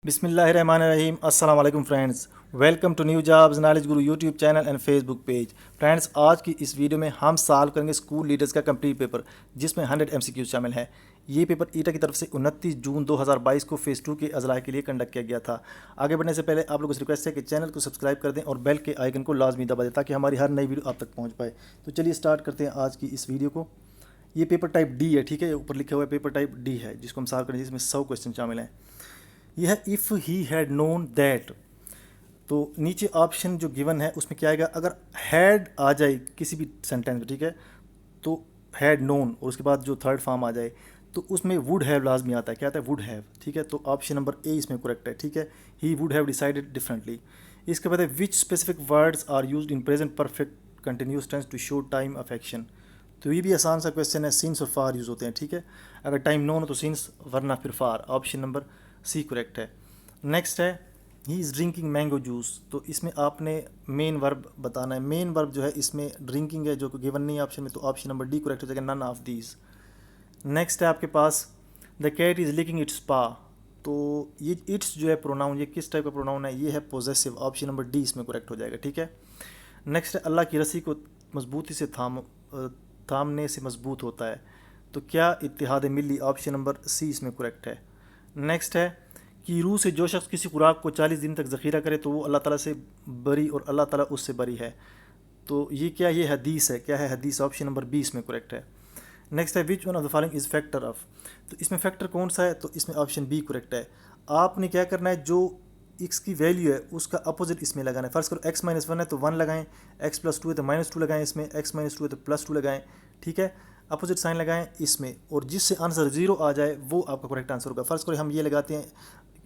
बिस्मिल्लाहिर्रहमानिर्रहीम। अस्सलाम वालेकुम friends, welcome to new jobs knowledge guru YouTube channel and Facebook page. Friends, आज की इस वीडियो में हम सॉल्व करेंगे स्कूल लीडर्स का कंप्लीट पेपर, जिसमें 100 एमसीक्यूज शामिल है। ये पेपर ईटा की तरफ से 29 जून 2022 को फेज़ 2 के अजला के लिए कंडक्ट किया गया था। आगे बढ़ने से पहले आप लोगों से रिक्वेस्ट है कि चैनल को सब्सक्राइब कर दें और बेल के आइकन को लाजमी दबा दें ताकि हमारी हर नई वीडियो आप तक पहुँच पाए। तो चलिए स्टार्ट करते हैं आज की इस वीडियो को। ये पेपर टाइप डी है, ठीक है, ऊपर लिखा हुआ है पेपर टाइप डी है, जिसको हम सॉल्व करेंगे, जिसमें 100 क्वेश्चन शामिल हैं। यह है if he had known that. तो नीचे ऑप्शन जो गिवन है उसमें क्या आएगा, अगर हैड आ जाए किसी भी सेंटेंस में, ठीक है, तो हैड नोन और उसके बाद जो थर्ड फॉर्म आ जाए तो उसमें वुड हैव लाजमी आता है। क्या आता है? वुड हैव, ठीक है। तो ऑप्शन नंबर ए इसमें करेक्ट है, ठीक है। He would have decided differently. इसके बाद है which specific words are used in present perfect continuous tense to show time affection. तो ये भी आसान सा क्वेश्चन है, सिंस और फार यूज़ होते हैं, ठीक है। अगर टाइम नोन हो तो सिंस, वरना फिर फार। ऑप्शन नंबर सी करेक्ट है। नेक्स्ट है he is drinking mango juice. तो इसमें आपने मेन वर्ब बताना है। मेन वर्ब जो है इसमें ड्रिंकिंग है, जो कि गिवन नहीं है ऑप्शन में, तो ऑप्शन नंबर डी करेक्ट हो जाएगा, नन ऑफ दीज। नेक्स्ट है आपके पास the cat is licking its paw. तो ये इट्स जो है प्रोनाउन, ये किस टाइप का प्रोनाउन है? ये है पोजेसिव। ऑप्शन नंबर डी इसमें करेक्ट हो जाएगा, ठीक है। नेक्स्ट है अल्लाह की रस्सी को मजबूती से थामने से मजबूत होता है। तो क्या इत्तेहाद मिली? ऑप्शन नंबर सी इसमें करेक्ट है। नेक्स्ट है कि रूह से जो शख्स किसी खुराक को 40 दिन तक ज़ख़ीरा करे तो वो अल्लाह ताला से बरी और अल्लाह ताला उससे बरी है। तो ये क्या, ये हदीस है। क्या है? हदीस। ऑप्शन नंबर बी इसमें करेक्ट है। नेक्स्ट है which one of the following is factor of. तो इसमें फैक्टर कौन सा है? तो इसमें ऑप्शन बी करेक्ट है। आपने क्या करना है, जो एक्स की वैल्यू है उसका अपोजिट इसमें लगाना है। फर्स्ट करो एक्स माइनस वन है तो वन लगाएं, एक्स प्लस टू है तो माइनस टू लगाएं, इसमें एक्स माइनस टू है तो प्लस टू लगाएं, ठीक है। अपोजिट साइन लगाएं इसमें, और जिससे आंसर जीरो आ जाए वो आपका करेक्ट आंसर होगा। फर्स्ट करो हम ये लगाते हैं,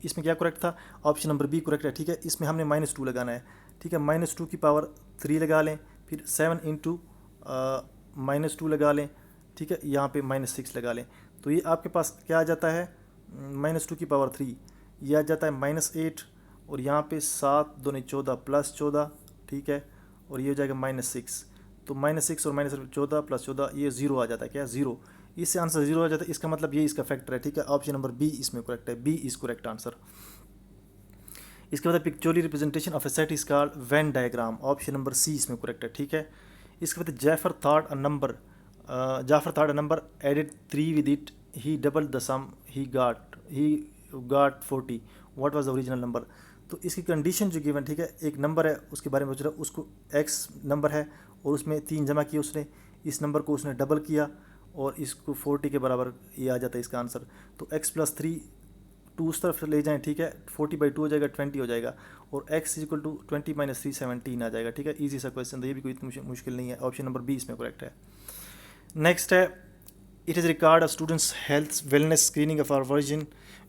इसमें क्या करेक्ट था? ऑप्शन नंबर बी करेक्ट है, ठीक है। इसमें हमने माइनस टू लगाना है, ठीक है। माइनस टू की पावर 3 लगा लें, फिर 7 इंटू माइनस टू लगा लें, ठीक है। यहाँ पे माइनस 6 लगा लें, तो ये आपके पास क्या आ जाता है? माइनस टू की पावर 3, ये आ जाता है -8, और यहाँ पे 7 दूनी 14 प्लस 14, ठीक है, और ये हो जाएगा -6। तो -6 और -14 प्लस 14, ये ज़ीरो आ जाता है। क्या? ज़ीरो। इससे आंसर ज़ीरो आ जाता है, इसका मतलब ये इसका फैक्टर है, ठीक है। ऑप्शन नंबर बी इसमें करेक्ट है, बी इज़ करेक्ट आंसर। इसके बाद pictorial representation of a set is called Venn diagram. Option number C इसमें करेक्ट है, ठीक है। इसके बाद Jafar thought a number added 3 with it, he double the sum, he got 40, what was the original number. तो इसकी कंडीशन जो given, ठीक है, एक नंबर है उसके बारे में पूछ रहा है, उसको एक्स नंबर है और उसमें 3 जमा किए उसने, इस नंबर को उसने डबल किया और इसको 40 के बराबर ये आ जाता है इसका आंसर। तो एक्स प्लस 3 टू उस तरफ ले जाएं, ठीक है, 40/2 हो जाएगा, 20 हो जाएगा, और x is equal to 20 minus 3 17 आ जाएगा, ठीक है। ईजी सा क्वेश्चन था, ये भी कोई इतनी मुश्किल नहीं है। ऑप्शन नंबर बी इसमें करेक्ट है। नेक्स्ट है it is record a students health wellness screening of or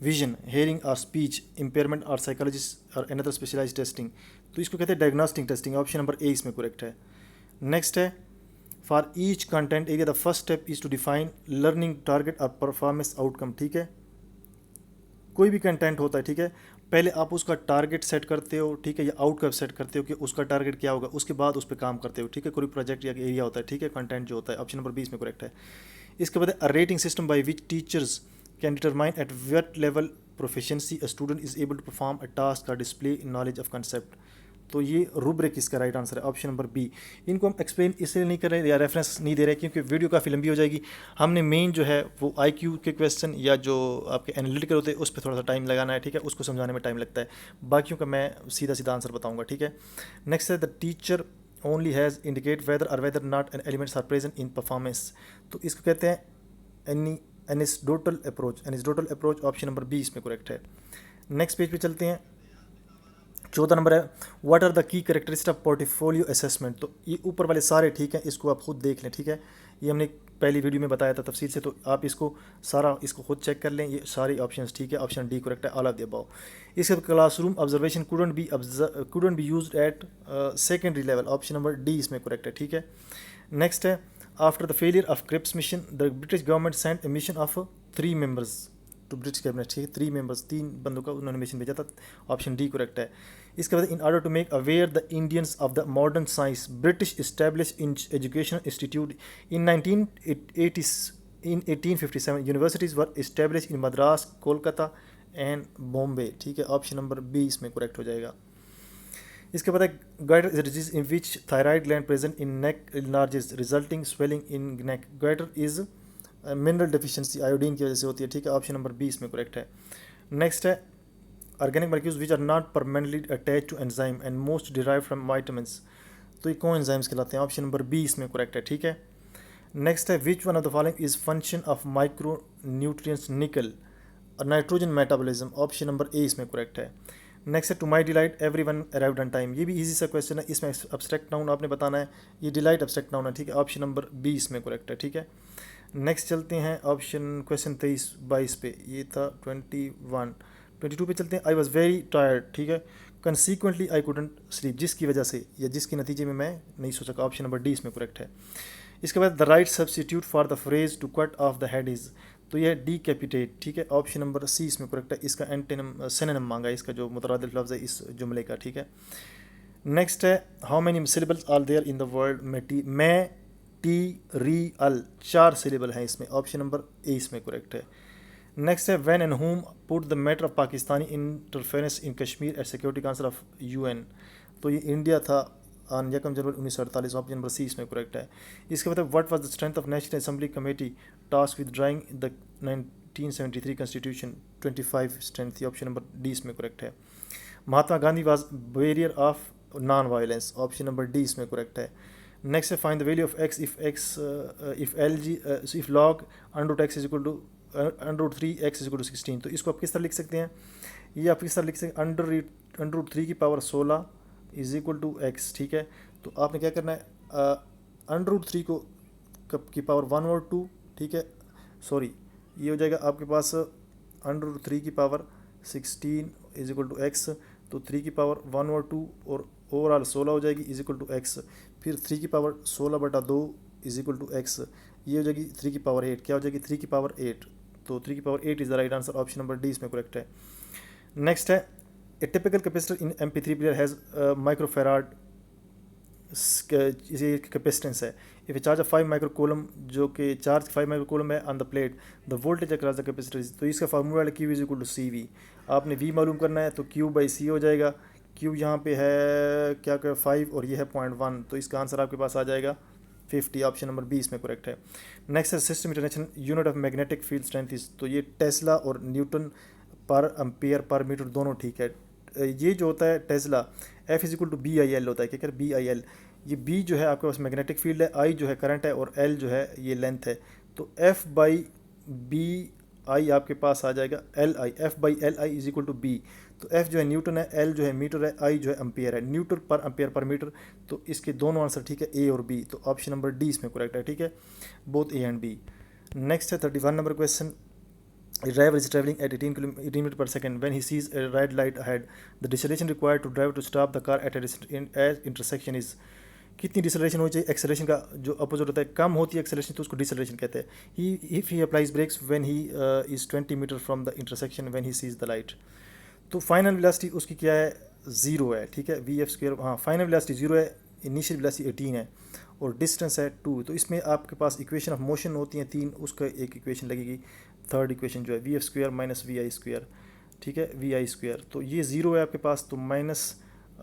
vision hearing और स्पीच इम्पेयरमेंट और साइकोलॉजिस्ट और अनदर स्पेशलाइज्ड टेस्टिंग। तो इसको कहते हैं diagnostic testing. Option number A इसमें करेक्ट है। नेक्स्ट है for each content area the first step is to define learning target और परफॉर्मेंस आउटकम, ठीक है। कोई भी कंटेंट होता है, ठीक है, पहले आप उसका टारगेट सेट करते हो, ठीक है, या आउटकम सेट करते हो कि उसका टारगेट क्या होगा, उसके बाद उस पर काम करते हो, ठीक है। कोई प्रोजेक्ट या एरिया होता है, ठीक है, कंटेंट जो होता है। ऑप्शन नंबर 20 में करेक्ट है। इसके बाद a rating system by which teachers can determine at what level proficiency a student is able to perform a task और डिस्प्ले नॉलेज ऑफ कंसेप्ट। तो ये रूब्रिक इसका राइट आंसर है, ऑप्शन नंबर बी। इनको हम एक्सप्लेन इसलिए नहीं कर रहे या रेफरेंस नहीं दे रहे क्योंकि वीडियो काफ़ी लंबी हो जाएगी। हमने मेन जो है वो आईक्यू के क्वेश्चन या जो आपके एनालिटिकल होते हैं उस पर थोड़ा सा टाइम लगाना है, ठीक है, उसको समझाने में टाइम लगता है। बाकियों का मैं सीधा सीधा आंसर बताऊँगा, ठीक है। नेक्स्ट है the teacher only has indicate whether or whether not an elements are present in performance. तो इसको कहते हैं anecdotal approach. Option number B इसमें करेक्ट है। नेक्स्ट पेज पे चलते हैं। 14 नंबर है what are the key characteristic of portfolio assessment. तो ये ऊपर वाले सारे ठीक हैं, इसको आप खुद देख लें, ठीक है। ये हमने पहली वीडियो में बताया था तफसील से, तो आप इसको खुद चेक कर लें। ये सारी ऑप्शंस ठीक है, ऑप्शन डी करेक्ट है, ऑल ऑफ द अबव। इसके बाद classroom observation couldn't be used at secondary level. Option number D इसमें करेक्ट है, ठीक है। नेक्स्ट है after the failure of Cripps mission the British government sent a mission of 3 members to British cabinet, ठीक है, 3 members, 3 बंदों का उन्होंने मिशन भेजा था। ऑप्शन डी करेक्ट है। इसके बाद in order to make aware the Indians of the modern science British establish in education institute in 1857 universities were establish in Madras, Kolkata and Bombay, ठीक है, ऑप्शन नंबर बी इसमें करेक्ट हो जाएगा। इसके बाद है goitre is disease in which thyroid gland present in neck enlarges resulting swelling in neck. Goitre is mineral deficiency, iodine की वजह से होती है, ठीक है, ऑप्शन नंबर बी इसमें करेक्ट है। नेक्स्ट है organic molecules which are not permanently attach to enzyme and most derive from vitamins, तो ये कौन एंजाइम्स कहलाते हैं, ऑप्शन नंबर बी इसमें करेक्ट है, ठीक है। नेक्स्ट है which one of the following is function of micro nutrients nickel nitrogen metabolism, option number A इसमें करेक्ट है। नेक्स्ट है to my delight every one arrived on time, ये भी इजी सा क्वेश्चन है, इसमें अब्स्ट्रैक्ट नाउन आपने बताना है, ये डिलाइट अब्स्ट्रैक्ट नाउन है, ठीक है, ऑप्शन नंबर बी इसमें करेक्ट है, ठीक है। नेक्स्ट चलते हैं ऑप्शन क्वेश्चन 23-22 पे, ये था 22 पे चलते हैं। आई वॉज वेरी टायर्ड, ठीक है, कंसिक्वेंटली आई कुडंट स्लीप, जिसकी वजह से या जिसके नतीजे में मैं नहीं सो सका, ऑप्शन नंबर डी इसमें करेक्ट है। इसके बाद the right substitute for the phrase to cut off the head is, तो यह डीकैपिटेट, ठीक है, ऑप्शन नंबर सी इसमें करेक्ट है। इसका एंटेनिम सिनोनिम मांगा है, इसका जो मुतरादिफ लफ्ज़ है इस जुमले का, ठीक है। नेक्स्ट है how many syllables are there in the word material, 4 syllable हैं इसमें, ऑप्शन नंबर ए इसमें करेक्ट है। नेक्स्ट है when and whom put the matter of Pakistani interference in Kashmir at security council of UN, तो ये India था on 1 January 1948, option number C इसमें correct है। इसके बाद what was the strength of national assembly committee task with drawing the 1973 constitution, 25 strength थी, option number D इसमें correct है। Mahatma Gandhi was barrier of non violence, option number D इसमें correct है। Next है find the value of x if L G if log under x is equal to √3x is equal to 16, तो इसको आप किस तरह लिख सकते हैं, ये आप किस तरह लिख सकते हैं, अंडर रूट 3 की power 16 is equal to x, ठीक है। तो आपने क्या करना है, √3 को की पावर 1 और 2, ठीक है, सॉरी ये हो जाएगा आपके पास √3 की power 16 is equal to x, तो 3 की पावर 1 और 2 और ओवरऑल 16 हो जाएगी इज इक्वल टू एक्स, फिर 3 की power 16/2 is equal to x, ये हो जाएगी 3 की पावर 8, क्या हो जाएगी 3 की पावर 8, तो 3 की power 8 is the right answer, option number D इसमें करेक्ट है। नेक्स्ट है a typical capacitor in MP3 player has microfarad capacitance है, if a charge of 5 microcoulomb, जो कि चार्ज 5 माइक्रोकूलम है on the plate, the voltage across the capacitor, तो इसका formula है Q is equal to CV, आपने V मालूम करना है तो Q/C हो जाएगा, Q यहाँ पे है क्या 5 और ये है 0.1, तो इसका आंसर आपके पास आ जाएगा 50, ऑप्शन नंबर बी इसमें करेक्ट है। नेक्स्ट है system international unit of magnetic field strength is, तो ये टेस्ला और न्यूटन पर एम्पियर पर मीटर दोनों ठीक है। ये जो होता है Tesla F is equal to BIL होता है, क्या कहते हैं BIL, ये B जो है आपके पास मैग्नेटिक फील्ड है, I जो है करंट है और L जो है ये लेंथ है, तो F/BI आपके पास आ जाएगा LI, F/LI is equal to B, तो F जो है न्यूटन है, L जो है मीटर है, I जो है एम्पियर है, न्यूटन पर एम्पियर पर मीटर, तो इसके दोनों आंसर ठीक है A और B, तो ऑप्शन नंबर डी इसमें करेक्ट है, ठीक है, both A and B। Next है 31 number question, a driver is traveling at 18 meters per second when he sees a red light ahead, the deceleration required to drive to stop the car at a intersection is, कितनी डिसलेशन होनी चाहिए, acceleration का जो opposite होता है कम होती है acceleration तो उसको डिसलेशन कहते हैं। He if he applies brakes when he is 20 metre from the intersection when he sees the light, तो फाइनल वेलोसिटी उसकी क्या है 0 है, ठीक है, VF², हाँ फाइनल वेलोसिटी 0 है, इनिशियल वेलोसिटी 18 है और डिस्टेंस है 2, तो इसमें आपके पास इक्वेशन ऑफ मोशन होती हैं 3, उसका एक इक्वेशन लगेगी, थर्ड इक्वेशन जो है VF² माइनस VI², ठीक है, VI², तो ये 0 है आपके पास, तो माइनस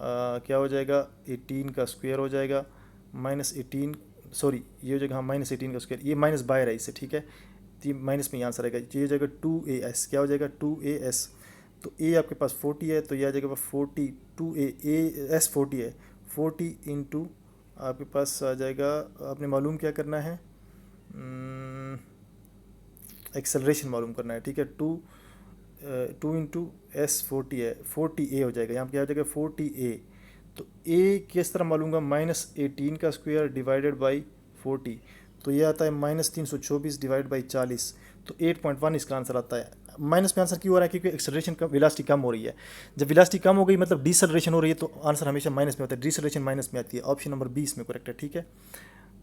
क्या हो जाएगा 18 का स्क्वायर हो जाएगा, -18 सॉरी ये हो जाएगा हाँ -18 का स्क्वायर, ये माइनस बाहर है इससे, ठीक है, तो ये माइनस में आंसर आएगा, ये हो जाएगा 2AS, क्या हो जाएगा 2AS, तो A आपके पास 40 है तो यह आ जाएगा 40, 2AS 40 है, 40 इंटू आपके पास आ जाएगा, आपने मालूम क्या करना है, एक्सेलरेशन मालूम करना है, ठीक है, 2 इंटू S 40 है, 40A हो जाएगा, यहाँ पर क्या हो जाएगा 40A, तो A किस तरह मालूम होगा, -18 का स्क्वायर डिवाइडेड बाई 40, तो ये आता है -324 डिवाइड बाई 40, तो 8.1 इसका आंसर आता है। माइनस में आंसर क्यों हो रहा है, क्योंकि एक्सेलरेशन का वेलोसिटी कम हो रही है, जब वेलोसिटी कम हो गई मतलब डिसलेशन हो रही है, तो आंसर हमेशा माइनस में होता है, डिसलेशन माइनस में आती है, ऑप्शन नंबर 20 में करेक्ट है, ठीक है।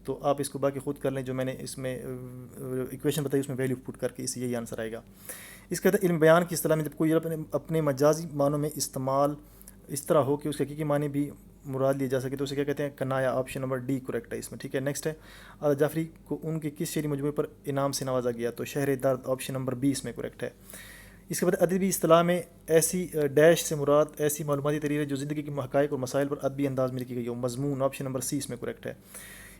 तो आप इसको बाकी खुद कर लें, जो मैंने इसमें इक्वेशन बताई उसमें वैल्यू पुट करके इसे यही आंसर आएगा। इसके बाद इल्म बयान की इस्तिलाह में जब कोई अपने मजाजी मानों में इस्तेमाल इस तरह हो कि उसके हकीकी मानी भी मुराद लिए जा सके, तो उसे क्या कहते हैं, कनाया, ऑप्शन नंबर डी करेक्ट है इसमें, ठीक है। नेक्स्ट है आदा जाफरी को उनके किस शेरी मजमूए पर इनाम से नवाजा गया, तो शहर दर्द, ऑप्शन नंबर बी इसमें करेक्ट है। इसके बाद अदबी इस्तिलाह में ऐसी डैश से मुराद ऐसी मालूमाती तहरीर है जो ज़िंदगी के हक़ाइक़ और मसाइल पर अदबी अंदाज में लिखी गई हो। मज़मून ऑप्शन नंबर सी इसमें करेक्ट है।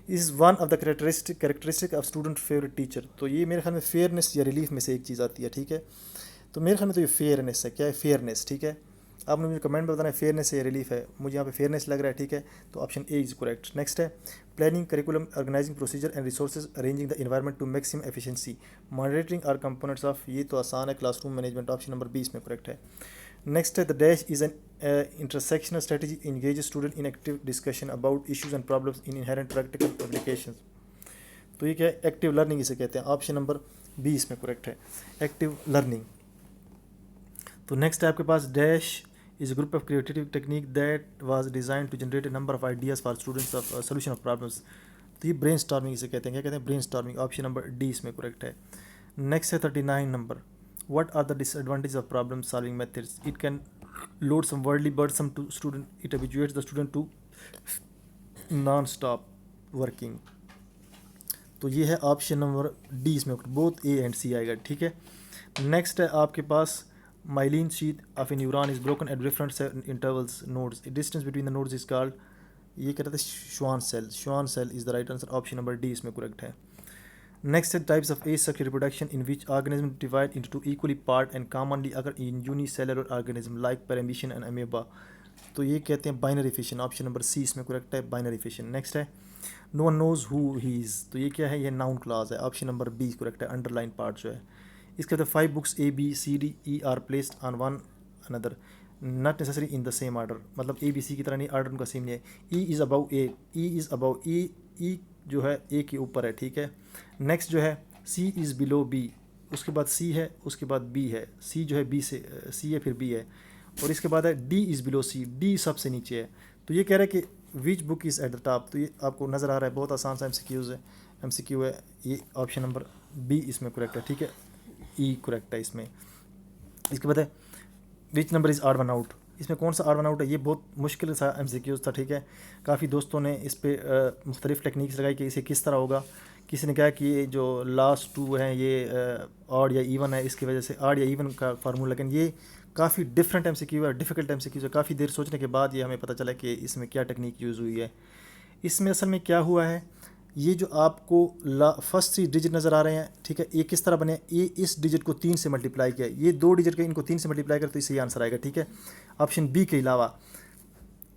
Is one of the characteristic of student favourite teacher. तो ये मेरे ख्याल में फेयरनेस या रिलीफ में से एक चीज़ आती है, ठीक है। तो मेरे ख्याल में तो ये फेयरनेस है। क्या है? फेयरनेस, ठीक है। आपने मुझे कमेंट में बताना है फेयरनेस है या रिलीफ है। मुझे यहाँ पे फेयरनेस लग रहा है, ठीक है। तो option A is correct. Next है planning curriculum organising procedure and resources arranging the environment to maximum efficiency monitoring are components of. ये तो आसान है, classroom management option number B इसमें करेक्ट है। नेक्स्ट है the dash is an intersectional strategy engage student in active discussion about issues and problems in inherent practical application. तो ये क्या है? एक्टिव लर्निंग इसे कहते हैं। ऑप्शन नंबर बी इसमें करेक्ट है, एक्टिव लर्निंग। तो नेक्स्ट है आपके पास dash is a group of creative technique that was designed to generate a number of ideas for students of solution of problems। तो ये ब्रेन स्टॉर्मिंग इसे कहते हैं। क्या कहते हैं? Brainstorming. Option number D इसमें करेक्ट है। नेक्स्ट है 39 number what are the disadvantage of problem solving methods. It can load some worldly burdensome to student, it habituates the student to non stop working. तो ये है option number D इसमें, both A and C आएगा, ठीक है। Next है आपके पास myelin sheath of a neuron is broken at different intervals nodes. The distance between the nodes is called, ये क्या कहते हैं? Schwann cell. Schwann cell is the right answer. Option number D इसमें correct है। Next है types of asexual reproduction in which organisms divide into two equally part and commonly occur in unicellular organism like paramecium and amoeba। तो ये कहते हैं binary fission। Option number C इसमें correct है, binary fission। Next है no one knows who he is। तो ये क्या है? ये noun clause है। Option number B correct है, underline part जो है। इसके बाद 5 books A B C D E are placed on one another not necessary in the same order. मतलब A B C की तरह नहीं, आर्डर उनका सेम नहीं है। E is above A, E is above E जो है A के ऊपर है, ठीक है। नेक्स्ट जो है C इज़ बिलो B, उसके बाद C है, उसके बाद B है। C जो है B से C है, फिर B है, और इसके बाद है D is below C, D सबसे नीचे है। तो ये कह रहा है कि which book is at the top. तो ये आपको नज़र आ रहा है, बहुत आसान सा MCQ है। ये ऑप्शन नंबर B इसमें करेक्ट है, ठीक है। ई करेक्ट है इसमें। इसके बाद है which number is odd one out. इसमें कौन सा ऑड वन आउट है? ये बहुत मुश्किल सा MCQ था, ठीक है। काफ़ी दोस्तों ने इस पर मुख्तलिफ टेक्निक्स लगाई कि इसे किस तरह होगा। किसी ने कहा कि ये जो लास्ट टू हैं ये ऑड या इवन है, इसकी वजह से ऑड या इवन का फार्मूला। लेकिन ये काफ़ी डिफरेंट MCQ है, डिफ़िकल्ट MCQ है। काफ़ी देर सोचने के बाद ये हमें पता चला कि इसमें क्या टेक्निक यूज़ हुई है। इसमें असल में क्या हुआ है, ये जो आपको फर्स्ट 3 डिजिट नज़र आ रहे हैं, ठीक है, ये किस तरह बने? ये इस डिजिट को 3 से मल्टीप्लाई किया, ये 2 डिजिट के इनको 3 से मल्टीप्लाई कर, तो इससे ये आंसर आएगा, ठीक है। ऑप्शन बी के अलावा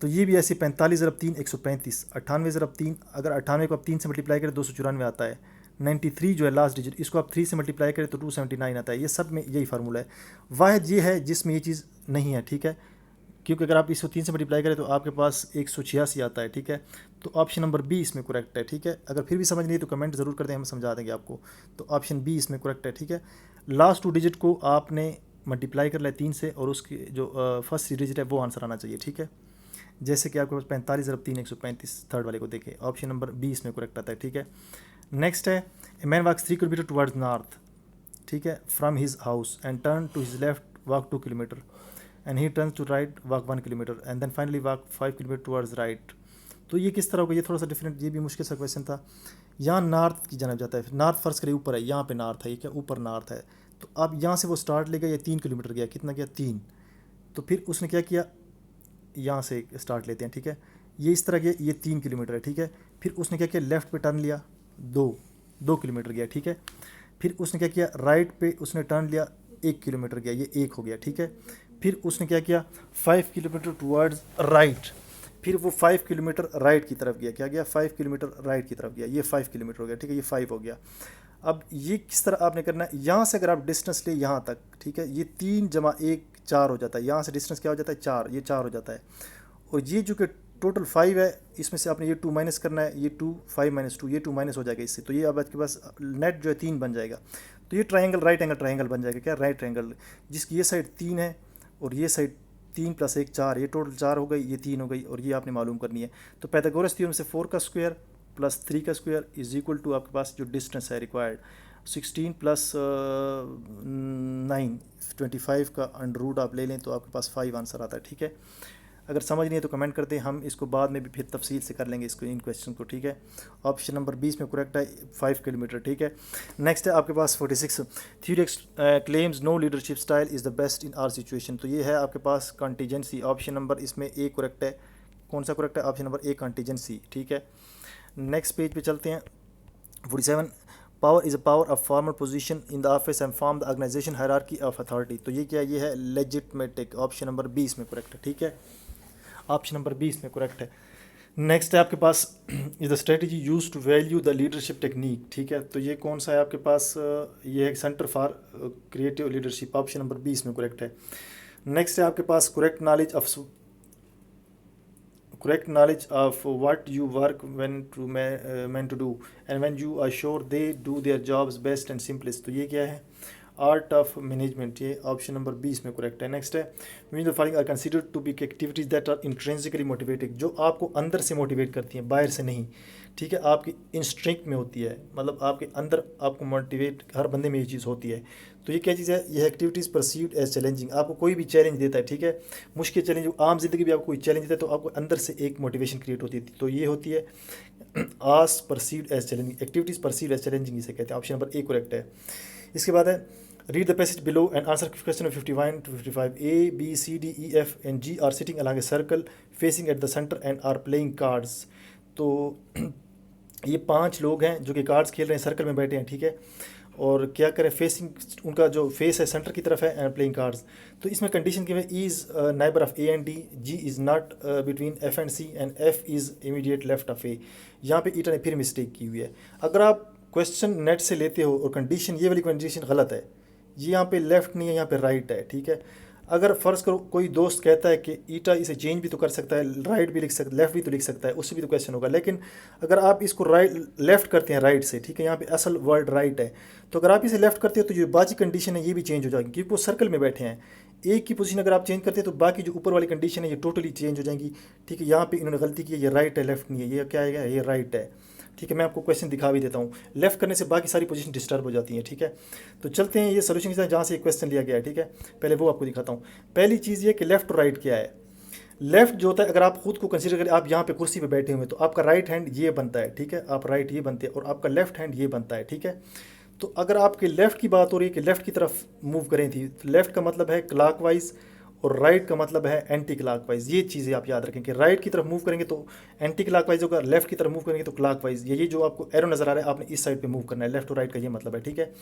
तो ये भी ऐसे 45 ज़रब 3 135, 98 ज़रब 3, अगर 98 को आप 3 से मल्टीप्लाई करें 294 आता है। 93 जो है लास्ट डिजिट, इसको आप 3 से मल्टीप्लाई करें तो 279 आता है। ये सब में यही फार्मूला है। वाहिद ये है जिसमें ये चीज़ नहीं है, ठीक है, क्योंकि अगर आप इसको 3 से मल्टीप्लाई करें तो आपके पास 186 आता है, ठीक है। तो ऑप्शन नंबर बी इसमें करेक्ट है, ठीक है। अगर फिर भी समझ नहीं तो कमेंट ज़रूर कर दें, हम समझा देंगे आपको। तो ऑप्शन बी इसमें करेक्ट है, ठीक है। लास्ट 2 डिजिट को आपने मल्टीप्लाई कर लिया 3 से, और उसकी जो फर्स्ट डिजिट है वो आंसर आना चाहिए, ठीक है। जैसे कि आपके पास 45 ज़रब 3 135, थर्ड वाले को देखें, ऑप्शन नंबर बी इसमें करेक्ट आता है, ठीक है। नेक्स्ट है a man walks 3 kilometre towards north, ठीक है, from his house and turn to his left walk 2 kilometre and he turns to right walk 1 kilometre and then finally walk 5 kilometre towards right. तो ये किस तरह होगा? ये थोड़ा सा डिफरेंट, ये भी मुश्किल सा क्वेश्चन था। यहाँ नॉर्थ की जानब जाता है, नॉर्थ फर्स्ट करे ऊपर है, यहाँ पे नॉर्थ है, ये क्या ऊपर नॉर्थ है। तो अब यहाँ से वो स्टार्ट ले गया, ये 3 किलोमीटर गया, कितना गया? 3। तो फिर उसने क्या किया, यहाँ से स्टार्ट लेते हैं, ठीक है, ये इस तरह गया, ये 3 किलोमीटर है, ठीक है। फिर उसने क्या किया, लेफ़्ट पे टर्न लिया, 2 किलोमीटर गया, ठीक है। फिर उसने क्या किया, राइट पे उसने टर्न लिया, 1 किलोमीटर गया, ये 1 हो गया, ठीक है। फिर उसने क्या किया, 5 किलोमीटर टुवर्ड्स राइट, फिर वो 5 किलोमीटर राइट की तरफ गया, क्या गया, 5 किलोमीटर राइट की तरफ गया, ये 5 किलोमीटर हो गया, ठीक है, ये 5 हो गया। अब ये किस तरह आपने करना है, यहाँ से अगर आप डिस्टेंस ले यहाँ तक, ठीक है, ये 3 जमा 1 4 हो जाता है, यहाँ से डिस्टेंस क्या हो जाता है, 4, ये 4 हो जाता है। और ये जो कि टोटल 5 है, इसमें से आपने ये 2 माइनस करना है, ये 2 5 माइनस 2, ये 2 माइनस हो जाएगा इससे, तो ये अब आपके पास नेट जो है 3 बन जाएगा। तो ये ट्रायंगल राइट एंगल ट्रायंगल बन जाएगा, क्या, राइट ट्रायंगल, जिसकी ये साइड 3 है और ये साइड 3 + 1 4, ये टोटल 4 हो गई, ये 3 हो गई, और ये आपने मालूम करनी है। तो पाइथागोरस थ्योरम से 4 का स्क्वायर + 3 का स्क्वायर इज इक्वल टू आपके पास जो डिस्टेंस है रिक्वायर्ड 16 + 9 25 का अंडर रूट आप ले लें तो आपके पास 5 आंसर आता है, ठीक है। अगर समझ नहीं है तो कमेंट कर दें, हम इसको बाद में भी फिर तफसील से कर लेंगे इसको, इन क्वेश्चन को, ठीक है। ऑप्शन नंबर 20 में करेक्ट है 5 किलोमीटर, ठीक है। नेक्स्ट है आपके पास 46, theory claims no leadership style is the best in our situation. तो ये है आपके पास कंटीजेंसी, ऑप्शन नंबर इसमें ए करेक्ट है। कौन सा करेक्ट है? ऑप्शन नंबर ए कंटीजेंसी, ठीक है। नेक्स्ट पेज पे चलते हैं। 47, power is a power of formal position in the office and form the organisation hierarchy of authority. तो ये क्या, ये है लेजिटमेटिक, ऑप्शन नंबर 20 में करेक्ट है, ठीक है। ऑप्शन नंबर 20 में करेक्ट है। नेक्स्ट है आपके पास is the strategy use to value the leadership technique, ठीक है। तो ये कौन सा है आपके पास? ये है centre for creative leadership, option number 20 में करेक्ट है। नेक्स्ट है आपके पास correct knowledge of what you work when to meant to do and when you are sure they do their jobs best and simplest। तो ये क्या है? Art of management, ये option number 20 में करेक्ट है। नेक्स्ट है which the following are considered to be activities that are intrinsically motivated, जो आपको अंदर से मोटिवेट करती हैं, बाहर से नहीं, ठीक है। आपकी इंस्टिंक्ट में होती है, मतलब आपके अंदर आपको मोटिवेट, हर बंदे में ये चीज़ होती है। तो ये क्या चीज़ है? ये एक्टिविटीज़ परसीव्ड एज चैलेंजिंग। आपको कोई भी चैलेंज देता है, ठीक है, मुश्किल चैलेंज, आम जिंदगी भी आपको कोई चैलेंज देता है तो आपको अंदर से एक मोटिवेशन क्रिएट होती है। तो ये होती है as perceived as challenging, activities perceived as challenging इसे कहते हैं। ऑप्शन नंबर ए करेक्ट है। इसके बाद है read the passage below and answer question of 51 to 55। A, B, C, D, E, F and G are sitting along a circle facing at the center and are playing cards। तो ये 5 लोग हैं जो कि कार्ड्स खेल रहे हैं, circle में बैठे हैं, ठीक है। और क्या करें, फेसिंग, उनका जो फेस है सेंटर की तरफ है, एंड प्लेइंग कार्ड्स। तो इसमें कंडीशन की E is neighbour of A and D, G is not between F and C and F is immediate left of A. यहाँ पे ईटा ने फिर मिस्टेक की हुई है। अगर आप क्वेश्चन नेट से लेते हो और कंडीशन, ये वाली कंडीशन गलत है, ये यहाँ पे लेफ़्ट नहीं है, यहाँ पे राइट है, ठीक है। अगर फ़र्ज़ करो कोई दोस्त कहता है कि ईटा इसे चेंज भी तो कर सकता है, राइट भी लिख सकता है, लेफ़्ट भी तो लिख सकता है, उससे भी तो क्वेश्चन होगा। लेकिन अगर आप इसको लेफ़्ट करते हैं राइट से, ठीक है, यहाँ पे असल वर्ड राइट है, तो अगर आप इसे लेफ़्ट करते हो तो जो बाकी कंडीशन है ये भी चेंज हो जाएगी, क्योंकि वो सर्कल में बैठे हैं। एक की पोजीशन अगर आप चेंज करते हैं तो बाकी जो ऊपर वाली कंडीशन है ये टोटली चेंज हो जाएंगी, ठीक है। यहाँ पे इन्होंने गलती की है, ये राइट है, लेफ़्ट नहीं है, ये क्या है, ये राइट है, ठीक है। मैं आपको क्वेश्चन दिखा भी देता हूँ, लेफ़्ट करने से बाकी सारी पोजीशन डिस्टर्ब हो जाती हैं, ठीक है। तो चलते हैं ये सोल्यूशन के साथ जहाँ से एक क्वेश्चन लिया गया है, ठीक है। पहले वो आपको दिखाता हूँ। पहली चीज़ ये कि लेफ़्ट और राइट क्या है। लेफ़्ट जो होता है, अगर आप खुद को कंसीडर करें, आप यहाँ पे कुर्सी पे बैठे हुए हैं तो आपका राइट हैंड ये बनता है, ठीक है, आप राइट ये बनते हैं, और आपका लेफ़्ट हैंड ये बनता है, ठीक है। तो अगर आपके लेफ़्ट की बात हो रही है कि लेफ़्ट की तरफ मूव करें थी, तो लेफ़्ट का मतलब है क्लॉकवाइज और राइट का मतलब है एंटी क्लॉकवाइज। ये चीज़ें आप याद रखें कि राइट की तरफ मूव करेंगे तो एंटी क्लॉकवाइज होगा, लेफ्ट की तरफ मूव करेंगे तो क्लॉकवाइज। ये जो आपको एरो नज़र आ रहा है, आपने इस साइड पे मूव करना है, लेफ्ट और राइट का ये मतलब है, ठीक है।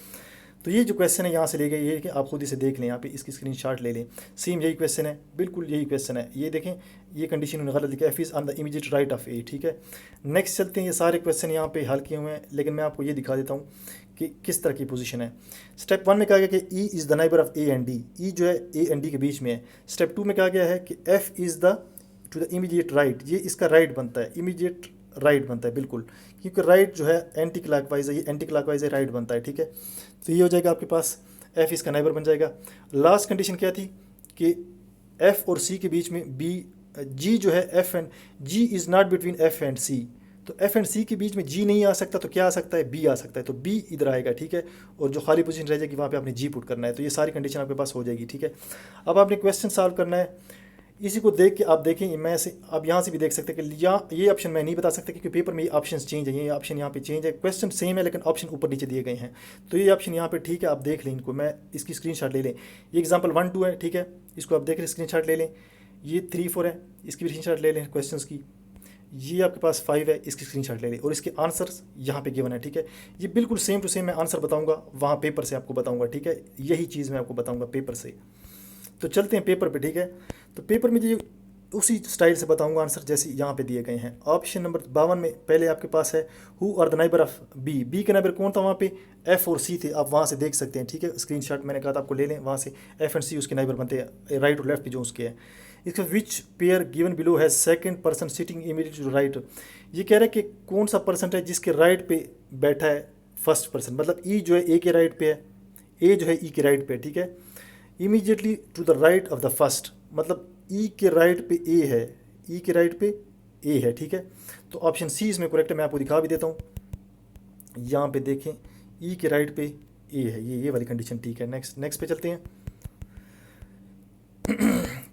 तो ये जो क्वेश्चन है यहाँ से ले गए, ये कि आप खुद इसे देख लें, यहाँ पे इसकी स्क्रीनशॉट ले लें, सेम यही क्वेश्चन है, बिल्कुल यही क्वेश्चन है। ये देखें, ये कंडीशन उन्होंने गलत लिखा है, F is on the immediate right of A, ठीक है। नेक्स्ट चलते हैं, ये सारे क्वेश्चन यहाँ पे हल किए हुए हैं, लेकिन मैं आपको ये दिखा देता हूँ कि किस तरह की पोजीशन है। स्टेप 1 में कहा गया कि E is the neighbour of A and D, E जो है ए एंड डी के बीच में है। स्टेप 2 में कहा गया है कि F is the two the immediate right, ये इसका राइट बनता है, इमीडिएट राइट बनता है, बिल्कुल, क्योंकि राइट जो है एंटी क्लॉकवाइज है, ये एंटी क्लॉकवाइज है, राइट बनता है, ठीक है। तो ये हो जाएगा आपके पास, एफ इसका नाइबर बन जाएगा। लास्ट कंडीशन क्या थी कि एफ और सी के बीच में बी, जी जो है F and G is not between F and C, तो एफ एंड सी के बीच में जी नहीं आ सकता, तो क्या आ सकता है, बी आ सकता है, तो बी इधर आएगा, ठीक है। और जो खाली पोजीशन रह जाएगी वहाँ पे आपने जी पुट करना है। तो ये सारी कंडीशन आपके पास हो जाएगी, ठीक है। अब आपने क्वेश्चन सॉल्व करना है, इसी को देख के आप देखें, मैं से आप यहाँ से भी देख सकते हैं कि ये ऑप्शन मैं नहीं बता सकता क्योंकि पेपर में ये ऑप्शन चेंज है, ये ऑप्शन यहाँ पे चेंज है, क्वेश्चन सेम है लेकिन ऑप्शन ऊपर नीचे दिए गए हैं। तो ये ऑप्शन यहाँ पे ठीक है, आप देख लें इनको, मैं इसकी स्क्रीनशॉट ले लें। ये एग्जांपल 1 2 है, ठीक है, इसको आप देख लें, स्क्रीनशॉट ले लें। ये 3 4 है, इसकी भी स्क्रीनशॉट ले लें क्वेश्चन की। ये आपके पास 5 है, इसकी स्क्रीनशॉट ले लें, और इसके आंसर्स यहाँ पे गिवन है, ठीक है। ये बिल्कुल सेम टू सेम मैं आंसर बताऊँगा, वहाँ पेपर से आपको बताऊँगा, ठीक है, यही चीज़ मैं आपको बताऊँगा पेपर से। तो चलते हैं पेपर पर, ठीक है। तो पेपर में ये उसी स्टाइल से बताऊंगा आंसर जैसे यहाँ पे दिए गए हैं। ऑप्शन नंबर 52 में पहले आपके पास है who are the neighbour of B, B के नाइबर कौन था वहाँ पे, एफ और सी थे, आप वहाँ से देख सकते हैं, ठीक है। स्क्रीनशॉट मैंने कहा था आपको ले लें, वहाँ से एफ एंड सी उसके नाइबर बनते हैं, राइट और लेफ्ट भी जो उसके हैं। इसका which pair given below has second person sitting immediately to right, ये कह रहा है कि कौन सा पर्सन है जिसके राइट पे बैठा है फर्स्ट पर्सन, मतलब ई जो है ए के राइट पे है, ए जो है ई के राइट पे, ठीक है। Immediately to the right of the first, मतलब ई के राइट पे ए है, ई के राइट पे ए है, ठीक है। तो ऑप्शन सी इसमें करेक्ट है, मैं आपको दिखा भी देता हूँ, यहाँ पे देखें, ई के राइट पे ए है, ये वाली कंडीशन ठीक है। नेक्स्ट पे चलते हैं।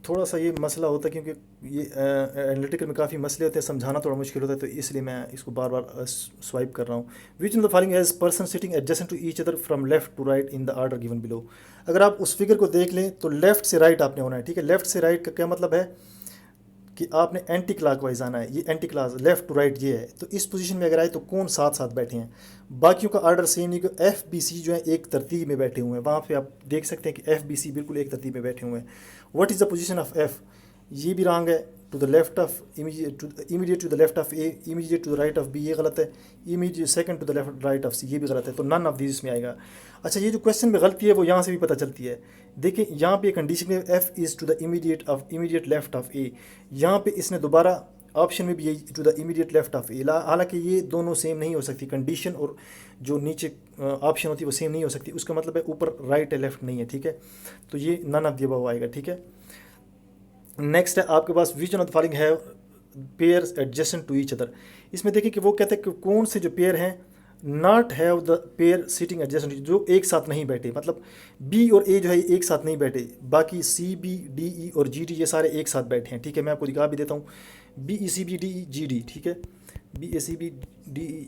थोड़ा सा ये मसला होता है क्योंकि ये एनालिटिकल में काफ़ी मसले होते हैं, समझाना थोड़ा मुश्किल होता है, तो इसलिए मैं इसको बार बार स्वाइप कर रहा हूँ। Which in the following age person sitting adjacent to each other from left to right in the order given below. अगर आप उस फिगर को देख लें तो लेफ्ट से राइट आपने होना है, ठीक है। लेफ्ट से राइट का क्या मतलब है कि आपने एंटी क्लॉकवाइज आना है, ये anti clock left to right ये है। तो इस पोजीशन में अगर आए तो कौन साथ साथ बैठे हैं, बाकियों का ऑर्डर सेम नहीं, कि एफ बी सी जो है एक तरतीब में बैठे हुए हैं। वहाँ पे आप देख सकते हैं कि एफ बी सी बिल्कुल एक तरतीब में बैठे हुए हैं। What is the position of F, ये भी रॉन्ग है। To the left of immediate to the left of A, immediate to the right of B, ये गलत है। Immediate second to the left right of C, ये भी गलत है। तो नन ऑफ दिस में आएगा। अच्छा, ये जो क्वेश्चन में गलती है वो यहाँ से भी पता चलती है। देखिए यहाँ पे कंडीशन है F is to the immediate left of A, यहाँ पे इसने दोबारा ऑप्शन में भी यही to the immediate left of A, हालांकि ये दोनों सेम नहीं हो सकती। कंडीशन और जो नीचे ऑप्शन होती है वो सेम नहीं हो सकती। उसका मतलब है ऊपर राइट है लेफ्ट नहीं है, ठीक है। तो ये नन ऑफ द अबव आएगा, ठीक है। नेक्स्ट है आपके पास which one of the following है pairs adjacent to each other. इसमें देखिए कि वो कहते हैं कि कौन से जो पेयर हैं not have the pair sitting adjacent, जो एक साथ नहीं बैठे, मतलब बी और ए जो है एक साथ नहीं बैठे, बाकी सी बी डी ई और जी डी ये सारे एक साथ बैठे हैं, ठीक है। मैं आपको दिखा भी देता हूँ, B E C B D E G D, ठीक है, B A C B D E,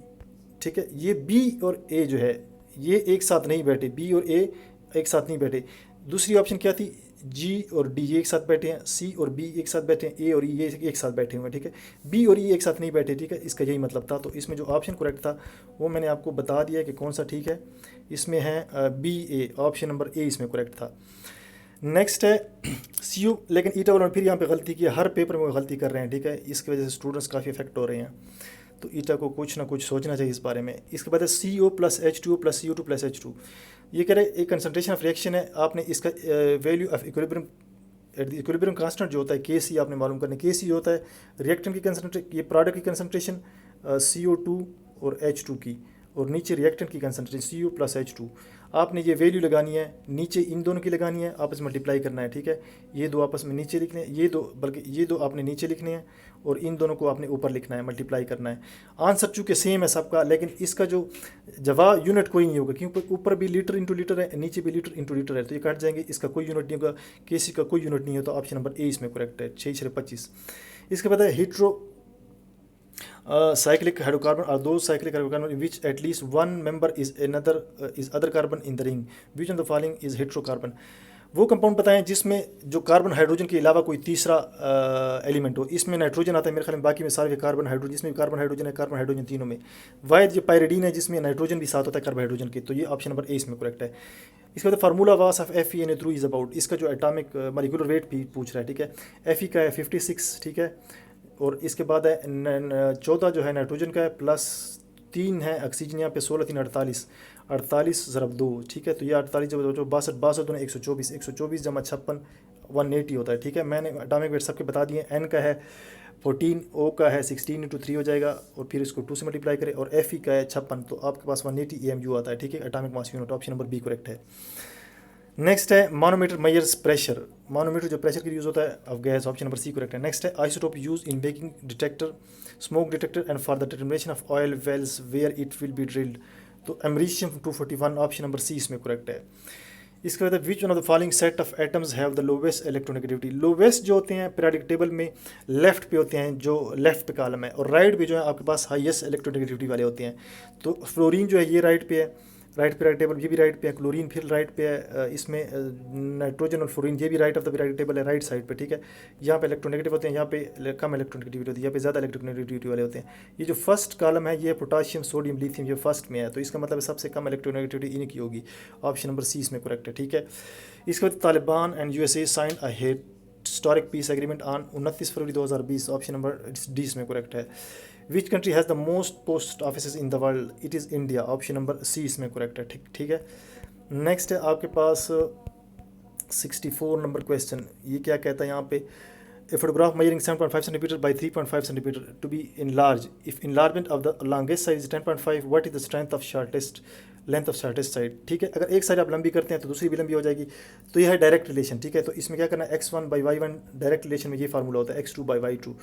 ठीक है। ये बी और ए जो है ये एक साथ नहीं बैठे, बी और ए एक साथ नहीं बैठे। दूसरी ऑप्शन क्या थी, जी और डी ये एक साथ बैठे हैं, सी और बी एक साथ बैठे हैं, ए और ई ये एक साथ बैठे हुए हैं, ठीक है। बी और ई एक साथ नहीं बैठे, ठीक है। इसका यही मतलब था। तो इसमें जो ऑप्शन करेक्ट था वो मैंने आपको बता दिया कि कौन सा ठीक है। इसमें है B A, option number A इसमें करेक्ट था। नेक्स्ट है सी यू, लेकिन ईटा वालों ने फिर यहाँ पे गलती की, हर पेपर में वो गलती कर रहे हैं, ठीक है। इसकी वजह से स्टूडेंट्स काफ़ी इफेक्ट हो रहे हैं। तो ईटा को कुछ ना कुछ सोचना चाहिए इस बारे में। इसके बाद है C O plus H two O plus C O two plus H two. ये कह रहे एक कंसनट्रेशन ऑफ रिएक्शन है, आपने इसका value of equilibrium at the equilibrium constant जो होता है के सी आपने मालूम करना है। के सी होता है रिएक्टेंट की कंसनट्रेशन, ये प्रोडक्ट की कंसनट्रेशन CO2 और H2 की, और नीचे रिएक्टेंट की कंसनट्रेशन CO प्लस H2। आपने ये वैल्यू लगानी है, नीचे इन दोनों की लगानी है, आपस में मल्टीप्लाई करना है, ठीक है। ये दो आपस में नीचे लिखने हैं, ये दो आपने नीचे लिखने हैं और इन दोनों को आपने ऊपर लिखना है, मल्टीप्लाई करना है। आंसर चूँकि सेम है सबका, लेकिन इसका जो जवाब यूनिट कोई नहीं होगा, क्योंकि ऊपर भी लीटर इंटू लीटर है, नीचे भी लीटर इंटू लीटर है, तो ये कट जाएंगे। इसका कोई यूनिट नहीं होगा, केसी का कोई यूनिट नहीं होता। ऑप्शन नंबर ए इसमें करेक्ट है, 6/25। इसके बाद है hetero cyclic hydrocarbon are those cyclic hydrocarbon in which at least one member is other carbon in the ring. Which of the following is heterocarbon? वो कंपाउंड बताएं जिसमें जो कार्बन हाइड्रोजन के अलावा कोई तीसरा एलिमेंट हो। इसमें नाइट्रोजन आता है मेरे ख्याल में, बाकी में सारे कार्बन हाइड्रोजन, जिसमें कार्बन हाइड्रोजन है, कार्बन हाइड्रोजन तीनों में। वाइड जो पायरिडीन है जिसमें नाइट्रोजन भी साथ होता है कार्बन हाइड्रोजन के। तो ये ऑप्शन नंबर ए इसमें करेक्ट है। इसके बाद फार्मूला वास ऑफ FeNO3 इज अबाउट, इसका जो एटॉमिक मॉलिक्यूलर वेट भी पूछ रहा है, ठीक है। Fe का है 56, ठीक है। और इसके बाद है 14 जो है नाइट्रोजन का है, प्लस 3 है ऑक्सीजन, यहाँ पे 16 3 48, 48 ज़रब 2, ठीक है। तो ये 48 जब 62 दोनों 124, 124 जमा 56 180 होता है, ठीक है। मैंने एटॉमिक वेट सबके बता दिए। एन का है 14, ओ का है 16 × 3 हो जाएगा, और फिर इसको 2 से मल्टीप्लाई करें, और Fe का है 56, तो आपके पास 180 AMU आता है, ठीक है। Atomic mass unit, option number B correct है। नेक्स्ट है मानोमीटर मेजर्स प्रेशर, मानोमीटर जो प्रेशर के यूज़ होता है of gas, option number C correct है। नेक्स्ट है isotope use in baking detector, smoke detector and for the determination of oil wells where it will be drilled. तो americium 241, option number C इसमें correct है। इसके बाद which one of the following set of atoms have the lowest electronegativity. Lowest जो होते हैं periodic table में left पे होते हैं, जो लेफ्ट पे कॉलम है, और राइट पे जो है आपके पास हाईएस्ट इलेक्ट्रोनेगेटिविटी वाले होते हैं। तो फ्लोरीन जो है ये राइट पे है, राइट पीरियोडिक टेबल, ये भी राइट पे है। क्लोरीन फिर राइट पे है, इसमें नाइट्रोजन और फ्लोरीन ये भी right of the periodic table है, राइट साइड पे, ठीक है। यहाँ पे इलेक्ट्रोनेगेटिव होते हैं, यहाँ पे कम इलेक्ट्रोनेगेटिविटी होती है, यहाँ पे ज़्यादा इलेक्ट्रोनेगेटिविटी वाले होते हैं। ये जो फर्स्ट कॉलम है ये पोटाशियम सोडियम लिथियम, ये फर्स्ट में है, तो इसका मतलब सबसे कम इलेक्ट्रोनेगेटिविटी इन्हीं की होगी। ऑप्शन नंबर सी इसमें करेक्ट है, ठीक है। इसके बाद Taliban and USA signed a historic peace agreement on 29 February 2020, option number D इसमें करेक्ट है। Which country has the most post office in the world, it is India, option number C इसमें correct है, ठीक है। Next है आपके पास 64 number question. ये क्या कहता है यहाँ पे, A photograph measuring 7.5 cm by 3.5 cm to be enlarged. If enlargement of the longest side is 10.5, what is the strength of length of shortest side? ठीक है, अगर एक साइड आप लंबी करते हैं तो दूसरी भी लंबी हो जाएगी। तो यह है डायरेक्ट रिलेशन, ठीक है। तो इसमें क्या करना है, x1 by y1 direct relation में ये फार्मूला होता है x2 by y2।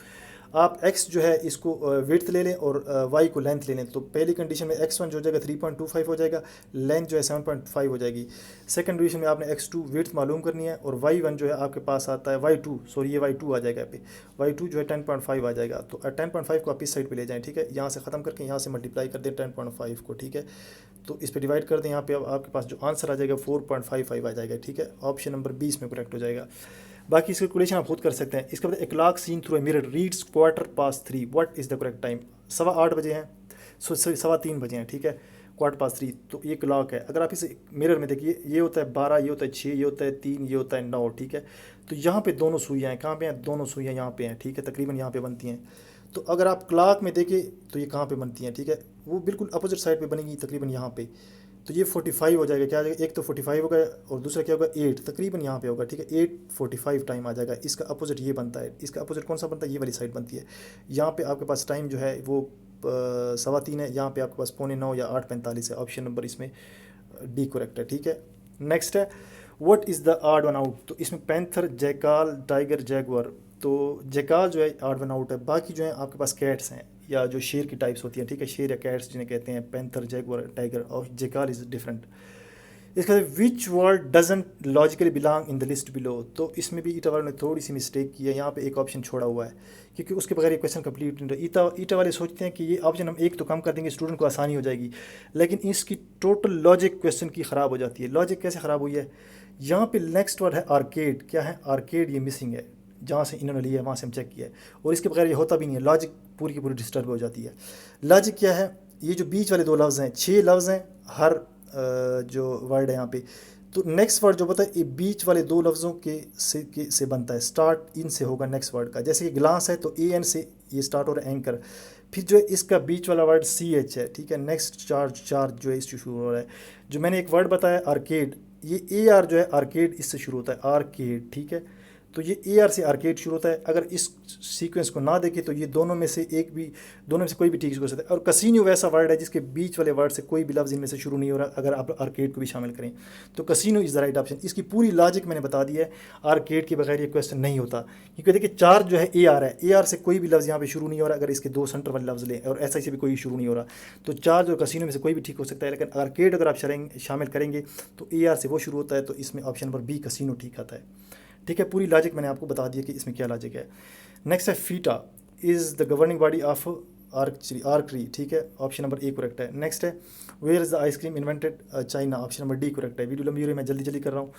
आप x जो है इसको विड्थ ले लें और y को लेंथ ले लें। तो पहली कंडीशन में x1 जो हो जाएगा 3.25 हो जाएगा, लेंथ जो है 7.5 हो जाएगी। सेकंड कंडीशन में आपने x2 विड्थ मालूम करनी है और y1 जो है आपके पास आता है y2, सॉरी ये y2 आ जाएगा पे, y2 जो है 10.5 आ जाएगा। तो 10.5 को आप इस साइड पे ले जाएं, ठीक है, यहाँ से ख़त्म करके यहाँ से मल्टीप्लाई कर दें 10.5 को, ठीक है, तो इस पर डिवाइड कर दें। यहाँ पे अब आपके पास जो आंसर आ जाएगा 4.55 आ जाएगा, ठीक है, ऑप्शन नंबर 20 में करेक्ट हो जाएगा। बाकी इसकी कैलकुलेशन आप खुद कर सकते हैं। इसके बाद a clock seen through a mirror reads 3:15, what is the correct time? 8:15 बजे हैं, 3:15 बजे हैं, ठीक है, 3:15, तो ये क्लॉक है। अगर आप इसे मिरर में देखिए, ये होता है 12, ये होता है 6, ये होता है 3, ये होता है 9, ठीक है, तो यहाँ पे दोनों सुइयाँ हैं, कहाँ पे हैं? दोनों सुइयाँ यहाँ पे हैं, ठीक है, तकरीबन यहाँ पे बनती हैं। तो अगर आप क्लॉक में देखें तो ये कहाँ पे बनती हैं, ठीक है, वो बिल्कुल अपोजिट साइड पे बनेगी तकरीबन यहाँ पे। तो ये 45 हो जाएगा, क्या आ जाएगा, एक तो 45 होगा और दूसरा क्या होगा 8, तकरीबन यहाँ पे होगा, ठीक है, 8:45 टाइम आ जाएगा। इसका अपोजिट ये बनता है, इसका अपोजिट कौन सा बनता है? ये वाली साइड बनती है। यहाँ पे आपके पास टाइम जो है वो 3:15 है, यहाँ पे आपके पास 8:45 या 8:45 है। ऑप्शन नंबर इसमें डी करेक्ट है, ठीक है। नेक्स्ट है what is the odd one out? तो इसमें पैंथर, जैकाल, टाइगर, जैगुआर। तो जैकाल जो है ऑड वन आउट है, बाकी जो है आपके पास कैट्स हैं या जो शेर की टाइप्स होती हैं, ठीक है, शेर या कैट्स जिन्हें कहते हैं, पैंथर, जैगुआर, टाइगर, और जैकाल इज़ डिफरेंट। इसके बाद which word doesn't logically belong in the list below? तो इसमें भी ईटा वालों ने थोड़ी सी मिस्टेक की है, यहाँ पे एक ऑप्शन छोड़ा हुआ है क्योंकि उसके बगैर ये क्वेश्चन कंप्लीट नहीं होता। ईटा वाले सोचते हैं कि ये ऑप्शन हम एक तो कम कर देंगे, स्टूडेंट को आसानी हो जाएगी, लेकिन इसकी टोटल लॉजिक क्वेश्चन की ख़राब हो जाती है। लॉजिक कैसे ख़राब हुई है? यहाँ पे नेक्स्ट वर्ड है आर्केड, क्या है आर्केड, ये मिसिंग है, जहाँ से इन्होंने लिया है वहाँ से हम चेक किया है, और इसके बगैर ये होता भी नहीं है, लॉजिक पूरी की पूरी डिस्टर्ब हो जाती है। लॉजिक क्या है? ये जो बीच वाले 2 लफ्ज़ हैं, 6 लफ्ज़ हैं हर जो वर्ड है यहाँ पे, तो नेक्स्ट वर्ड जो बताए ये बीच वाले 2 लफ्ज़ों से बनता है, स्टार्ट इन से होगा नेक्स्ट वर्ड का। जैसे कि ग्लास है तो AN से ये स्टार्ट हो रहा है, एंकर, फिर जो है इसका बीच वाला वर्ड CH है, ठीक है, नेक्स्ट चार्ज जो है इससे शुरू हो रहा है। जो मैंने एक वर्ड बताया आर्केड, ये AR जो है आर्केड इससे शुरू होता है, आर्केड, ठीक है, तो ये AR से आर्केड शुरू होता है। अगर इस सीक्वेंस को ना देखें तो ये दोनों में से कोई भी ठीक हो सकता है। और कसिनो वैसा वर्ड है जिसके बीच वाले वर्ड से कोई भी लफ्ज़ इनमें से शुरू नहीं हो रहा, अगर आप आर्केड को भी शामिल करें तो casino is the right option. इसकी पूरी लॉजिक मैंने बता दी है, आर्केड के बगैर ये क्वेश्चन नहीं होता, क्योंकि देखिए चार्ज जो है AR है, AR से कोई भी लफ्ज़ यहाँ पे शुरू नहीं हो रहा। अगर इसके 2 सेंटर वाले लफ्ज़ लें और SI से भी कोई शुरू नहीं हो रहा, तो चार्ज और कसिनो में से कोई भी ठीक हो सकता है, लेकिन आर्केड अगर आप शामिल करेंगे तो AR से वो शुरू होता है, तो इसमें ऑप्शन नंबर B कसिनो ठीक आता है, ठीक है। पूरी लॉजिक मैंने आपको बता दी है कि इसमें क्या लॉजिक है। नेक्स्ट है FITA is the governing body of archery, ठीक है, ऑप्शन नंबर A करेक्ट है। नेक्स्ट है where is the ice cream invented? China, option number D correct है। वीडियो लंबी हो रही है, मैं जल्दी कर रहा हूँ।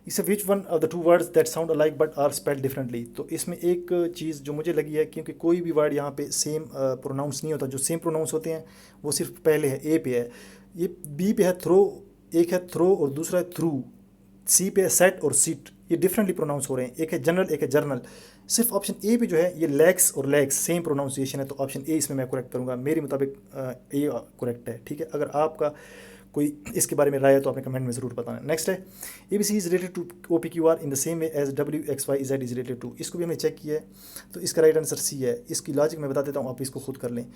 इससे which one of the 2 words that sound alike but are spelled differently? तो इसमें एक चीज़ जो मुझे लगी है, क्योंकि कोई भी वर्ड यहाँ पे सेम प्रोनाउंस नहीं होता, जो सेम प्रोनाउंस होते हैं वो सिर्फ पहले है, A पे है, ये B पे है थ्रो, एक है थ्रो और दूसरा है थ्रू, C पे है सेट और सीट, ये डिफरेंटली प्रोनाउंस हो रहे हैं, एक है जनरल एक है जर्नल। सिर्फ ऑप्शन A पे जो है ये लेग्स और लेग्स सेम प्रोनाउंसिएशन है, तो ऑप्शन A इसमें मैं करेक्ट करूँगा, मेरे मुताबिक A करेक्ट है, ठीक है। अगर आपका कोई इसके बारे में राय है तो आपने कमेंट में ज़रूर बताना। नेक्स्ट है ABC is related to OPQR in the same way as WXYZ is related to, इसको भी हमने चेक किया है, तो इसका राइट आंसर C है। इसकी लॉजिक मैं बता देता हूँ, आप इसको खुद कर लें।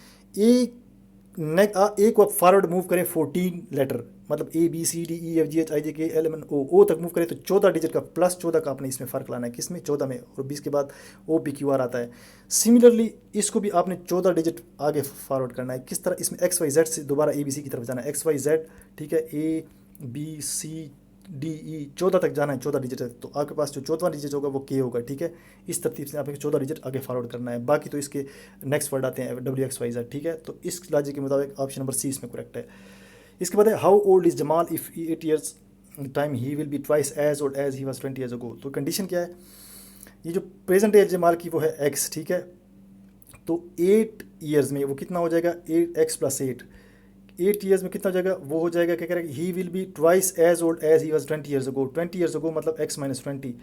A को आप फॉरवर्ड मूव करें 14 लेटर, मतलब ABCDEFGHIJKLMNO तक मूव करें तो 14 डिजिट का प्लस 14 का आपने इसमें फ़र्क लाना है, किसमें? 14 में, और 20 के बाद OPQR आता है। सिमिलरली इसको भी आपने 14 डिजिट आगे फॉरवर्ड करना है। किस तरह? इसमें XYZ से दोबारा ABC की तरफ जाना है, XYZ, ठीक है, ABCDE 14 तक जाना है, 14 डिजिट तक, तो आपके पास जो 14वां डिजिट होगा वो K होगा, ठीक है। इस तरतीब से आपको 14 डिजिट आगे फॉरवर्ड करना है। बाकी तो इसके नेक्स्ट वर्ड आते हैं WXYZ, ठीक है, तो इस लॉजिक के मुताबिक ऑप्शन नंबर C इसमें करेक्ट है। इसके बाद है how old is Jamal if 8 years time he will be twice as old as he was 20 years ago? तो कंडीशन क्या है? ये जो प्रेजेंट एज जमाल की वो है X, ठीक है, तो 8 ईयर्स में वो कितना हो जाएगा? 8X + 8, 8 ईयर्स में कितना हो जाएगा? वो हो जाएगा, क्या कह रहा है, he will be twice as old as he was 20 years ago. 20 years ago मतलब X - 20,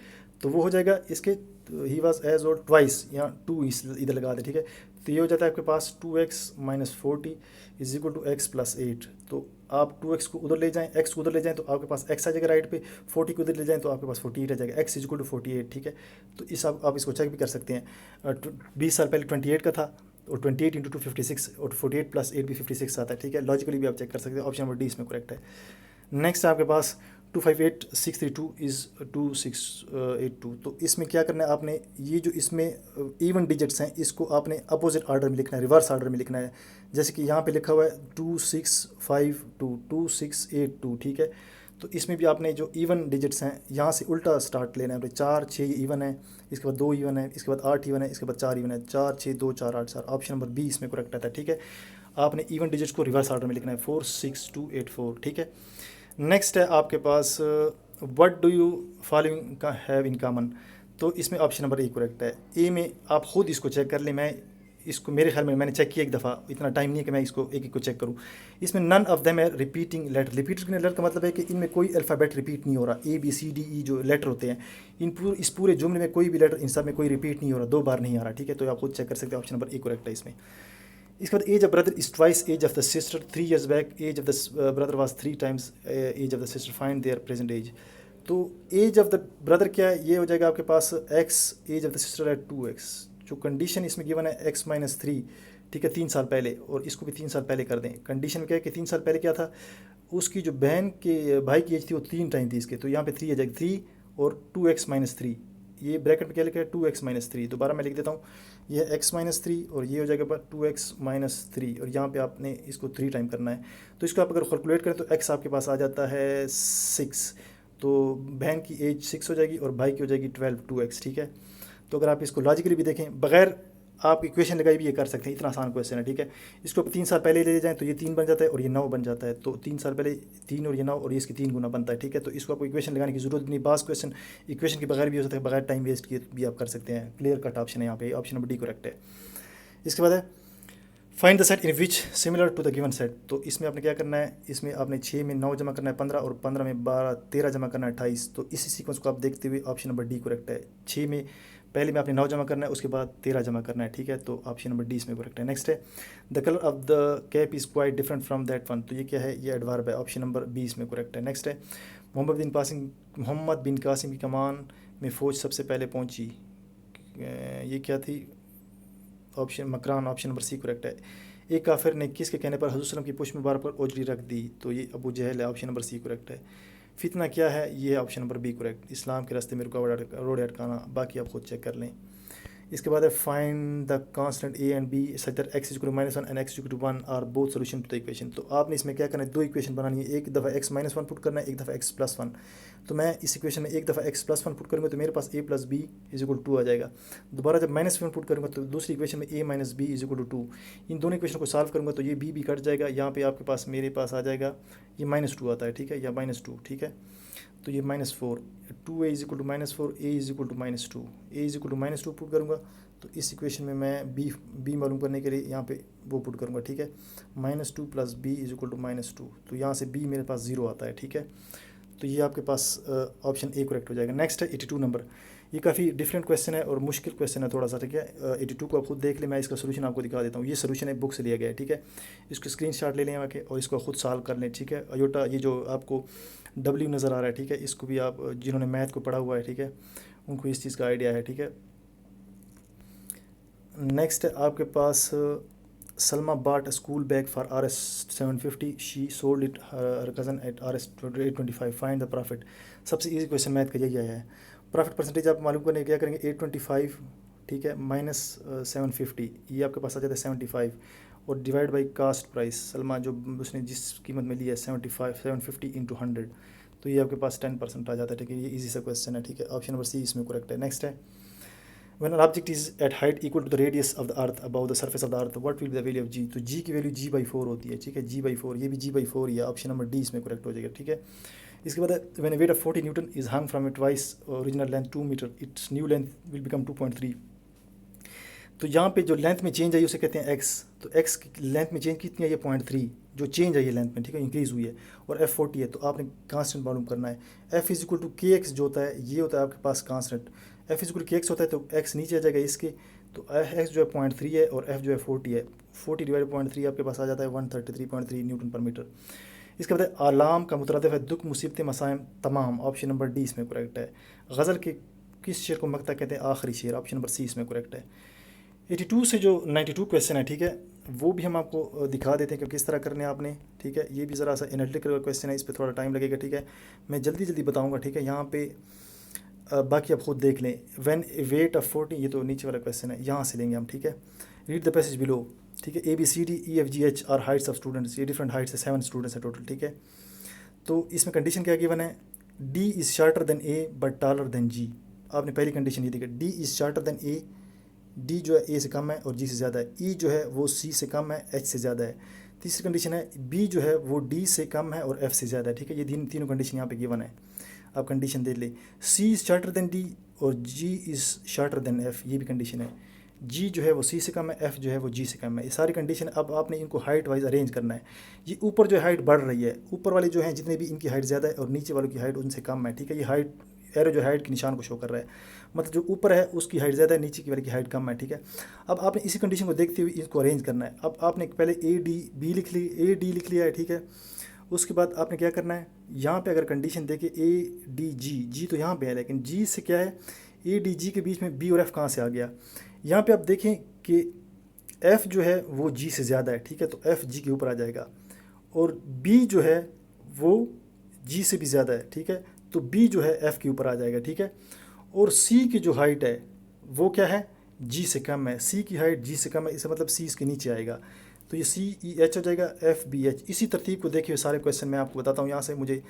तो वो हो जाएगा इसके he was as old twice, यहाँ 2 इधर लगा दे, ठीक है, तो ये हो जाता है आपके पास 2X - 40 is equal to X + 8। तो आप 2X को उधर ले जाएं, X को उधर ले जाएं तो आपके पास X आ जाएगा राइट पे, 40 को उधर ले जाएं तो आपके पास 48 आ जाएगा, X = 48, ठीक है। तो इस आप इसको चेक भी कर सकते हैं। 20 साल पहले 28 का था, और 28 × 2 56, और 48 + 8 भी 56 आता है, ठीक है। लॉजिकली भी आप चेक कर सकते हैं, ऑप्शन नंबर D इसमें करेक्ट है। नेक्स्ट आपके पास 258632 इज़ 2682। तो इसमें क्या करना है आपने, ये जो इसमें इवन डिजिट्स हैं इसको आपने अपोजिट ऑर्डर में लिखना है, रिवर्स ऑर्डर में लिखना है। जैसे कि यहाँ पे लिखा हुआ है 2652 2682, ठीक है। तो इसमें भी आपने जो इवन डिजिट्स हैं यहाँ से उल्टा स्टार्ट लेना है। 4 6 ये इवन है, इसके बाद 2 इवन है, इसके बाद 8 इवन है, इसके बाद 4 इवन है, 4 6 2 4 8 4। ऑप्शन नंबर बी इसमें करेक्ट आता है, ठीक है। आपने इवन डिजिट्स को रिवर्स ऑर्डर में लिखना है, 46284, ठीक है। नेक्स्ट है आपके पास व्हाट डू यू फॉलोइंग का हैव इन कॉमन। तो इसमें ऑप्शन नंबर ए करेक्ट है। ए में आप खुद इसको चेक कर लें, मैं इसको मेरे ख्याल में मैंने चेक किया एक दफ़ा, इतना टाइम नहीं है कि मैं इसको एक एक को चेक करूँ। इसमें नन ऑफ देम है रिपीटिंग लेटर। रिपीटिंग लेटर का मतलब है कि इनमें कोई अल्फ़ाबेट रिपीट नहीं हो रहा। A B C D E जो लेटर होते हैं इस पूरे जुमले में कोई भी लेटर इन सब में कोई रिपीट नहीं हो रहा, 2 बार नहीं आ रहा, ठीक है। तो आप खुद चेक कर सकते हैं, ऑप्शन नंबर ए करेक्ट है इसमें। इसके बाद age of brother is twice age of the sister, 3 years back age of the brother was 3 times age of the sister, find their present age. तो एज ऑफ द ब्रदर क्या है, ये हो जाएगा आपके पास x, age of the sister है 2x। जो कंडीशन इसमें गिवन है x - 3, ठीक है, 3 साल पहले, और इसको भी 3 साल पहले कर दें। कंडीशन क्या है कि 3 साल पहले क्या था, उसकी जो बहन के भाई की एज थी वो 3 टाइम थी इसके, तो यहाँ पे 3 आ जाएगी, 3 और 2x - 3। ये ब्रैकेट में क्या लिखा है, 2x - 3। दोबारा मैं लिख देता हूँ, ये x - 3 और ये हो जाएगा 2x - 3, और यहाँ पे आपने इसको 3 टाइम करना है। तो इसको आप अगर कैलकुलेट करें तो x आपके पास आ जाता है 6, तो बहन की एज 6 हो जाएगी और भाई की हो जाएगी 12, 2x, ठीक है। तो अगर आप इसको लॉजिकली भी देखें, बगैर आप इक्वेशन लगाई भी ये कर सकते हैं, इतना आसान क्वेश्चन है, ठीक है। इसको 3 साल पहले ले जाएं तो ये 3 बन जाता है और ये 9 बन जाता है। तो 3 साल पहले 3 और ये 9 और ये इसकी 3 गुना बनता है, ठीक है। तो इसको आपको इक्वेशन लगाने की जरूरत नहीं। बास क्वेश्चन इक्वेशन के बगैर भी हो सकता है, बगैर टाइम वेस्ट किए भी आप कर सकते हैं। क्लियर कट ऑप्शन है यहाँ पे, ऑप्शन नंबर डी करेक्ट है। इसके बाद है find the set in which similar to the given set. तो इसमें आपने क्या करना है, इसमें आपने 6 में 9 जमा करना है 15, और 15 में 12 13 जमा करना है 28। तो इसी सीक्वेंस को आप देखते हुए ऑप्शन नंबर डी करेक्ट है। 6 में पहले में आपने 9 जमा करना है, उसके बाद 13 जमा करना है, ठीक है। तो ऑप्शन नंबर डी इसमें करेक्ट है। नेक्स्ट है the colour of the cap is quite different from that one. तो ये क्या है, ये एडवर्ब है, ऑप्शन नंबर बी इसमें करेक्ट है। नेक्स्ट है मोहम्मद बिन कासिम की कमान में फ़ौज सबसे पहले पहुंची, ये क्या थी, option Makran, option number C correct है। एक काफिर ने किसके कहने पर हज़रत सल्लल्लाहु अलैहि वसल्लम की पुष्ट मुबारक पर ओजरी रख दी, तो ये अबू जहल है, ऑप्शन नंबर सी करेक्ट है। फितना क्या है, ये ऑप्शन नंबर बी करेक्ट, इस्लाम के रास्ते में रुकावट रोड अटकाना, बाकी आप खुद चेक कर लें। इसके बाद है find the constant A and B such that x = -1 and x = 1 are both solution to the equation. तो आपने इसमें क्या करना है, 2 इक्वेशन बनानी है, एक दफ़ा x - 1 पुट करना है, एक दफ़ा x + 1। तो मैं इस इक्वेशन में एक दफ़ा x + 1 पुट करूँगा तो मेरे पास a + b = 2 आ जाएगा। दोबारा जब -1 पुट करूँगा तो दूसरी इक्वेशन में a - b = 2। इन दोनों इक्वेशन को सॉल्व करूँगा तो ये b कट जाएगा, यहाँ पे आपके पास मेरे पास आ जाएगा ये -2 आता है, ठीक है, या -2, ठीक है। तो ये -4, 2a = -4, a = -2, a = -2 पुट करूँगा तो इस इक्वेशन में मैं b मालूम करने के लिए यहाँ पे वो पुट करूँगा, ठीक है, -2 + b = -2। तो यहाँ से b मेरे पास 0 आता है, ठीक है। तो ये आपके पास ऑप्शन ए करेक्ट हो जाएगा। नेक्स्ट है 82 नंबर। ये काफ़ी डिफरेंट क्वेश्चन है और मुश्किल क्वेश्चन है थोड़ा सा, ठीक है। 82 को आप खुद देख लें, मैं इसका सोल्यूशन आपको दिखा देता हूँ। ये सोल्यूशन है बुक से लिया गया है, ठीक है। इसको स्क्रीनशॉट ले लें आके और इसको खुद सॉल्व कर लें, ठीक है। अयोटा ये जो आपको W नज़र आ रहा है, ठीक है, इसको भी आप जिन्होंने मैथ को पढ़ा हुआ है, ठीक है, उनको इस चीज़ का आइडिया है, ठीक है। नेक्स्ट है आपके पास Salma bought a school bag for Rs 750, she sold it her cousin at Rs 825, find the profit। सबसे इजी क्वेश्चन मैथ का यही आया है। प्रॉफिट परसेंटेज आप मालूम करने क्या करेंगे, 825, ठीक है, -750, ये आपके पास आ जाता है 75, और divide by cost price, Salma जो उसने जिस कीमत में लिया है 750 × 100, तो ये आपके पास 10% आ जाता है, ठीक है। ये इजी सा क्वेश्चन है, ठीक है, ऑप्शन नंबर सी इसमें करेक्ट है। नेक्स्ट है when an object is at height equal to the radius of the earth above the surface of the earth, what will be the value of g। तो g की value g/4 होती है, ठीक है, g/4, ये भी g/4 ही है, option number D इसमें करेक्ट हो जाएगा, ठीक है। इसके बाद when a weight of 40 Newton is hung from a twice original length 2 meter, its new length will become 2.3। तो यहाँ पे जो लेंथ में चेंज आई उसे कहते हैं x। तो x की लेंथ में चेंज कितनी है, ये 0.3 जो चेंज है ये लेंथ में, ठीक है, इंक्रीज़ हुई है, और f 40 है, तो आपने कांस्टेंट मालूम करना है। f = kx जो होता है ये होता है आपके पास कांस्टेंट, f = kx होता है तो x नीचे आ जाएगा इसके, तो x जो है 0.3 है और f जो है 40 है, 40 / 0.3 आपके पास आ जाता है 133.3 Nm/m। इसके बाद आलाम का मुतरदिफ है दुख मुसीबतें मसाइम तमाम, ऑप्शन नंबर डी इसमें करेक्ट है। गज़ल के किस शेर को मक्ता कहते हैं, आखिरी शेर, ऑप्शन नंबर सी इसमें करेक्ट है। 82 से जो 92 क्वेश्चन है, ठीक है, वो भी हम आपको दिखा देते हैं कि किस तरह करने आपने, ठीक है। ये भी ज़रा सा एनालिटिकल क्वेश्चन है, इस पर थोड़ा टाइम लगेगा, ठीक है। मैं जल्दी जल्दी बताऊंगा, ठीक है। यहाँ पे बाकी आप खुद देख लें। व्हेन वेट ऑफ 40, ये तो नीचे वाला क्वेश्चन है, यहाँ से लेंगे हम, ठीक है। रीड द पैसेज बिलो, ठीक है। ABCDEFGH are heights of students, ये डिफरेंट हाइट्स है, 7 स्टूडेंट्स है टोटल, ठीक है। तो इसमें कंडीशन क्या गिवन है, D is shorter than A but taller than G। आपने पहली कंडीशन ये देखी, D is shorter than A, D जो है A से कम है और G से ज़्यादा है। E जो है वो C से कम है, H से ज़्यादा है। तीसरी कंडीशन है B जो है वो D से कम है और F से ज़्यादा है, ठीक है। ये तीनों कंडीशन यहाँ पे गिवन है, आप कंडीशन देख ले। C is shorter than D और G is shorter than F, ये भी कंडीशन है। G जो है वो C से कम है, F जो है वो G से कम है। ये सारी कंडीशन, अब आपने इनको हाइट वाइज अरेंज करना है। ये ऊपर जो हाइट बढ़ रही है, ऊपर वाले जो हैं जितने भी, इनकी हाइट ज़्यादा है और नीचे वालों की हाइट उनसे कम है, ठीक है। ये हाइट एरो जो हाइट के निशान को शो कर रहा है, मतलब जो ऊपर है उसकी हाइट ज़्यादा है, नीचे की वाले की हाइट कम है, ठीक है। अब आपने इसी कंडीशन को देखते हुए इसको अरेंज करना है। अब आपने पहले AD लिख लिया है, ठीक है। उसके बाद आपने क्या करना है, यहाँ पे अगर कंडीशन देखे ADG तो यहाँ पे है, लेकिन G से क्या है, ADG के बीच में B और F कहाँ से आ गया। यहाँ पे आप देखें कि F जो है वो G से ज़्यादा है, ठीक है, तो F G के ऊपर आ जाएगा। और B जो है वो G से भी ज़्यादा है, ठीक है, तो B जो है F के ऊपर आ जाएगा, ठीक है। और C की जो हाइट है वो क्या है, G से कम है। C की हाइट G से कम है, इसका मतलब C इसके नीचे आएगा, तो ये CEH हो जाएगा, FBH। इसी तरतीब को देखिए, सारे क्वेश्चन मैं आपको बताता हूँ, यहाँ से मुझे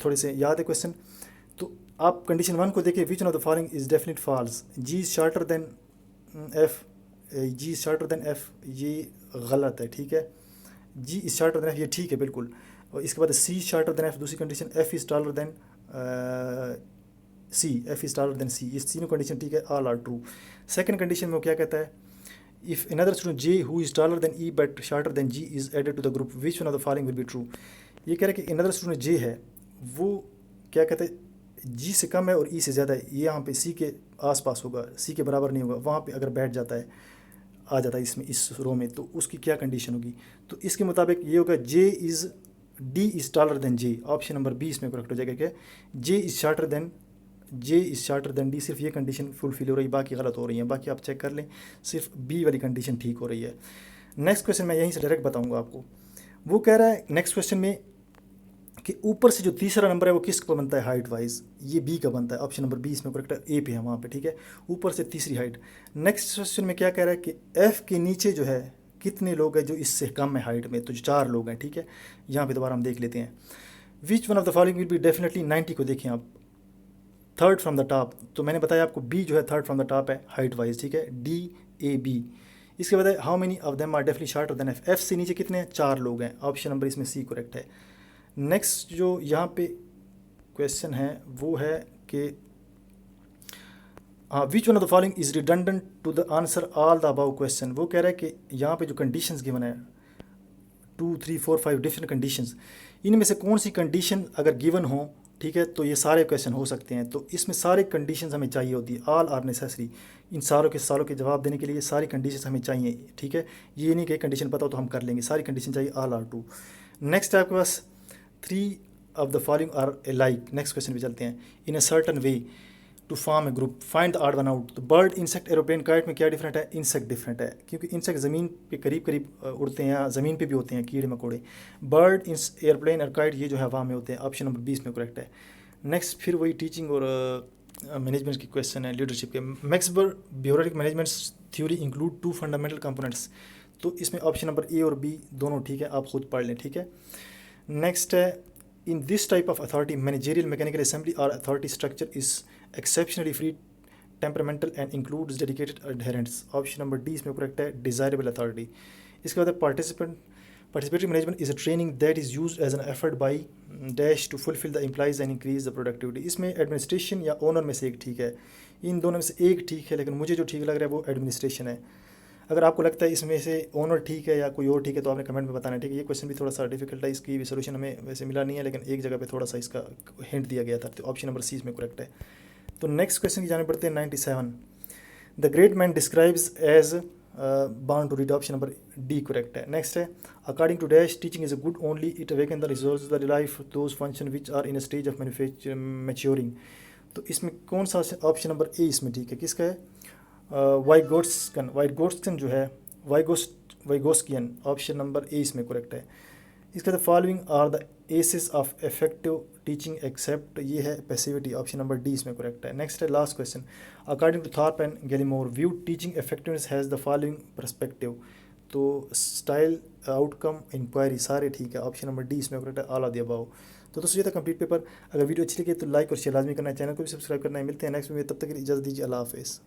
थोड़े से याद है क्वेश्चन। तो आप कंडीशन 1 को देखिए, which one of the following is definite false, G is shorter than F, G is shorter than F, ये गलत है, ठीक है। G is shorter than F, ये ठीक है बिल्कुल। और इसके बाद C शार्टर देन F, दूसरी condition F is taller than C, F is taller than C, ये तीनों कंडीशन ठीक है, all are true. Second condition में वो क्या कहता है, if another student J who is taller than E but shorter than G is added to the group, which one of the following will be true। ये कह रहा है कि another student J है, वो क्या कहते हैं, G से कम है और E से ज़्यादा है। ये यहाँ पे C के आसपास होगा, C के बराबर नहीं होगा। वहाँ पे अगर बैठ जाता है, आ जाता है इसमें, इस रो में, तो उसकी क्या कंडीशन होगी। तो इसके मुताबिक ये होगा D is taller than J। Option number 20 में करेक्ट हो जाएगा क्या, J is shorter than D। सिर्फ ये कंडीशन फुलफिल हो रही है, बाकी गलत हो रही है। बाकी आप चेक कर लें, सिर्फ B वाली कंडीशन ठीक हो रही है। नेक्स्ट क्वेश्चन मैं यहीं से डायरेक्ट बताऊंगा आपको। वो कह रहा है नेक्स्ट क्वेश्चन में कि ऊपर से जो तीसरा नंबर है वो किसका बनता है हाइट वाइज, ये B का बनता है। ऑप्शन नंबर 20 में करेक्ट है, A पे है वहाँ पे, ठीक है, ऊपर से तीसरी हाइट। नेक्स्ट क्वेश्चन में क्या कह रहा है कि F के नीचे जो है कितने लोग हैं जो इससे कम है हाइट में, तो 4 लोग हैं, ठीक है। यहाँ पे दोबारा हम देख लेते हैं, विच one of the following will be definitely 90 को देखें आप, थर्ड फ्रॉम द टॉप। तो मैंने बताया आपको B जो है थर्ड फ्रॉम द टॉप है हाइट वाइज, ठीक है, DAB। इसके बाद how many of them are definitely shorter than F, F से नीचे कितने हैं, 4 लोग हैं। ऑप्शन नंबर इसमें C करेक्ट है। नेक्स्ट जो यहाँ पे क्वेश्चन है वो है कि which one of the following is redundant to the answer all the above question. वो कह रहा है कि यहाँ पे जो कंडीशंस गिवन है 2, 3, 4, 5 डिफरेंट कंडीशंस, इनमें से कौन सी कंडीशन अगर गिवन हो, ठीक है, तो ये सारे क्वेश्चन हो सकते हैं। तो इसमें सारे कंडीशंस हमें चाहिए होती है, ऑल आर नेसेसरी। इन सारों के जवाब देने के लिए सारी कंडीशंस हमें चाहिए, ठीक है। ये नहीं कि कंडीशन पता हो तो हम कर लेंगे, सारी कंडीशन चाहिए, ऑल आर ट्रू। नेक्स्ट है आपके पास 3 of the following are like. Next question पे चलते हैं। In a certain way to form a group, find the odd one out. तो बर्ड, इंसेक्ट, एरोप्लेन, काइट में क्या डिफरेंट है, इंसेक्ट डिफरेंट है, क्योंकि इंसेक्ट ज़मीन पे करीब करीब उड़ते हैं, या ज़मीन पे भी होते हैं कीड़े मकोड़े। बर्ड, एयरप्लेन और काइट ये जो है हवा में होते हैं। ऑप्शन नंबर 20 में करेक्ट है। नेक्स्ट फिर वही टीचिंग और मैनेजमेंट की क्वेश्चन है, लीडरशिप के। Maxwell bureaucratic management theory include 2 fundamental components. तो इसमें ऑप्शन नंबर A और B दोनों ठीक है, आप खुद पढ़ लें, ठीक है। नेक्स्ट है, in this type of authority managerial mechanical assembly और authority structure is exceptionally free temperamental and includes dedicated adherents. Option number D इसमें करेक्ट है, डिज़ायरेबल अथॉरिटी। इसके बाद participatory management is a training that is used as an effort by dash to fulfil the employees and increase the productivity. इसमें administration या owner में से एक ठीक है, इन दोनों में से एक ठीक है, लेकिन मुझे जो ठीक लग रहा है वो एडमिनिस्ट्रेशन है। अगर आपको लगता है इसमें से ओनर ठीक है या कोई और ठीक है तो आपने कमेंट में बताना है, ठीक है। ये क्वेश्चन भी थोड़ा सा डिफिकल्ट है, इसकी भी सोल्यूशन हमें वैसे मिला नहीं है, लेकिन एक जगह पे थोड़ा सा इसका हिंट दिया गया था, तो ऑप्शन नंबर C इसमें करेक्ट है। तो नेक्स्ट क्वेश्चन की जाने पड़ते हैं 97। The great man describes as bound to read. Option number D correct है। नेक्स्ट है, according to dash teaching is a good only it awaken the resource the life those function which are in a stage of maturing. तो इसमें कौन सा option number A इसमें ठीक है, किसका है, वाइगोट्स्कन जो है, वाइगोस्कियन, ऑप्शन नंबर ए इसमें करेक्ट है। इसके बाद following are the aces of effective teaching except, ये है पैसिविटी, ऑप्शन नंबर डी इसमें करेक्ट है। नेक्स्ट है last question, according to Thorp and Gallimore view teaching effectiveness has the following perspective, तो स्टाइल, आउटकम, इंक्वायरी, सारे ठीक है, option number D इसमें करेक्ट है, ऑल ऑफ द अबव। तो दोस्तों ये था कंप्लीट पेपर। अगर वीडियो अच्छी लगी तो लाइक और शेयर लाजमी करना है, चैनल को भी सब्सक्राइब करना है। मिलते हैं नेक्स्ट में, तब तक के लिए इजाज़त दीजिए, अल्लाह हाफिज़।